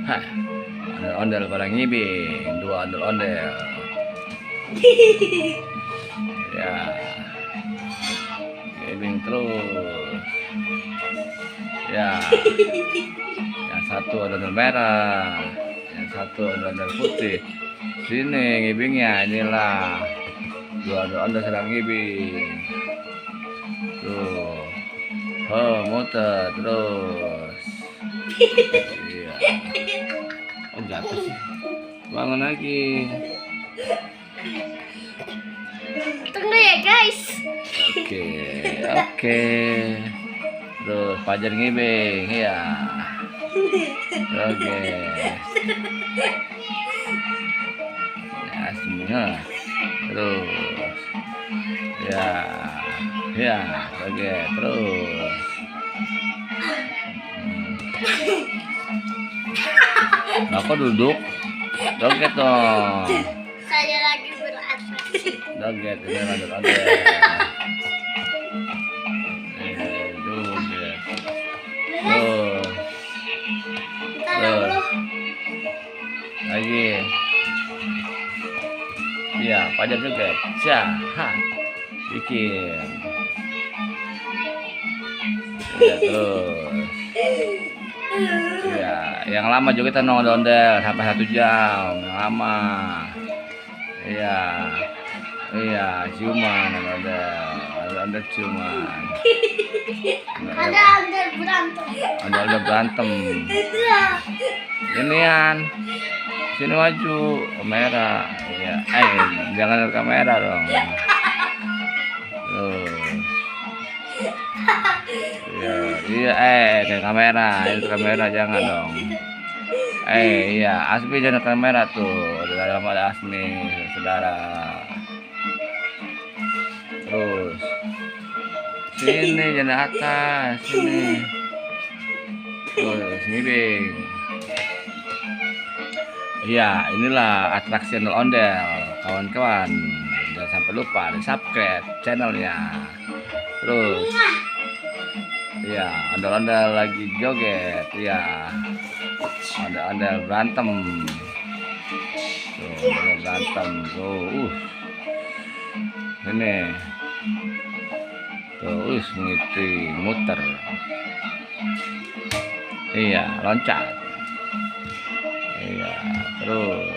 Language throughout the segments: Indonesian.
Hah, ondel-ondel pada ngibing, dua ondel-ondel. Ya, ngibing terus. Ya, yang satu ondel merah, yang satu ondel putih. Sini ngibingnya, inilah dua ondel sedang ngibing. Tuh, muter terus. Iya. Oh, jatuh sih. Bangun lagi. Tunggu ya guys. Oke. Terus Fajar ngibing, ya. Oke. Ya, semua. Terus. Ya. Ya, oke, terus. Nah, kok duduk? Joget dong. Saya lagi beratraksi. Joget, ini ada. Joget. Tuh. Terus. Lagi. Iya, Fajar joget. Ha. Bikin. Ya, terus. Ya, yang lama juga kita ondel sampai 1 jam, yang lama. Iya, iya, ciuman ondel ciuman. Ada ondel berantem. Ondel berantem. Inian, sini maju, kamera. Iya, jangan ke kamera dong. Iya, ke kamera, itu kamera jangan dong. Iya, Asmi jangan ke kamera tuh, di dalam ada Asmi, saudara. Terus, sini jangan atas, sini. Terus, ngibing. Iya, inilah atraksi ondel, kawan-kawan. Jangan sampai lupa di subscribe channelnya. Terus. Iya, ondel-ondel lagi joget. Iya, ondel-ondel berantem. Tuh, ondel berantem. Tuh, ini. Terus ngiti muter. Iya, loncat. Iya, terus.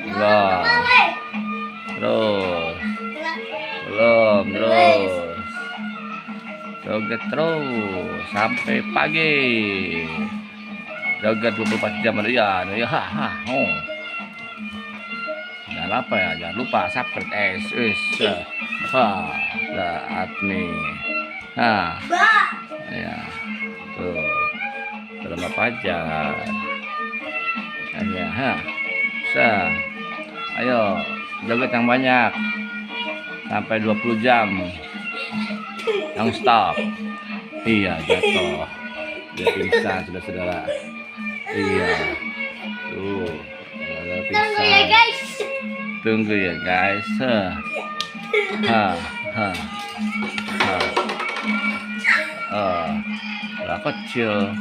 Belum. Terus. Belum, terus joget terus sampai pagi, joget 24 jam ya. Jangan apa ya, jangan lupa subscribe saat nih. Ya, tuh dalam apa aja ya. Ayo joget yang banyak sampai 20 jam yang stop. Iya, jatuh, dia pingsan, saudara. Iya, tuh Tunggu ya guys. Tunggu ya guys. Lah kecil.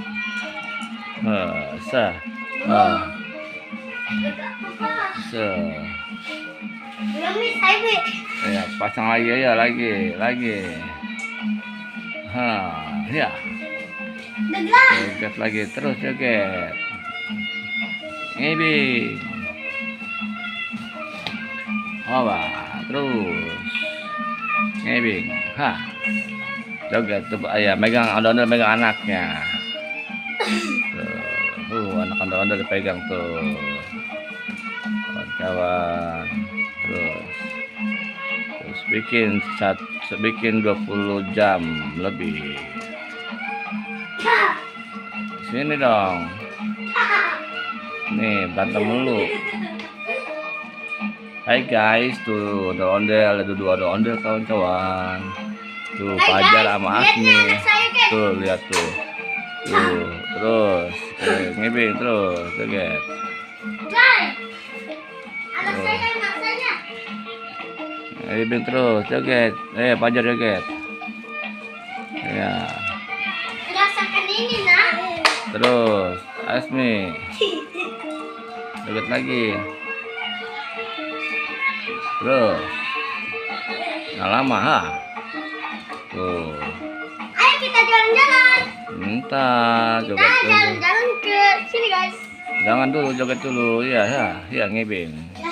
Ya, pasang lagi ya, lagi. Ya. Joget lagi, terus joget. Ngibing. Terus. Ngibing. Joget tuh, ya, megang ondel-ondel, megang anaknya. Tuh, anak ondel-ondel dipegang tuh. Kawan-kawan. Terus bikin 20 jam lebih. Sini dong. Nih, berantem dulu. Hai guys, tuh ondel-ondel, ada 2 ondel kawan-kawan. Tuh Fajar sama Asmi. Tuh, lihat tuh. Terus ngibing terus, joget. Ngibing terus, joget. Fajar joget. Ya. Rasakan ini nak. Terus Asmi joget lagi. Terus nggak lama ha. Tuh. Ayo kita jalan-jalan. Bentar, joget Kita dulu. jalan-jalan ke sini guys. Jangan dulu, joget dulu. Iya, ya, iya ngebing. Ya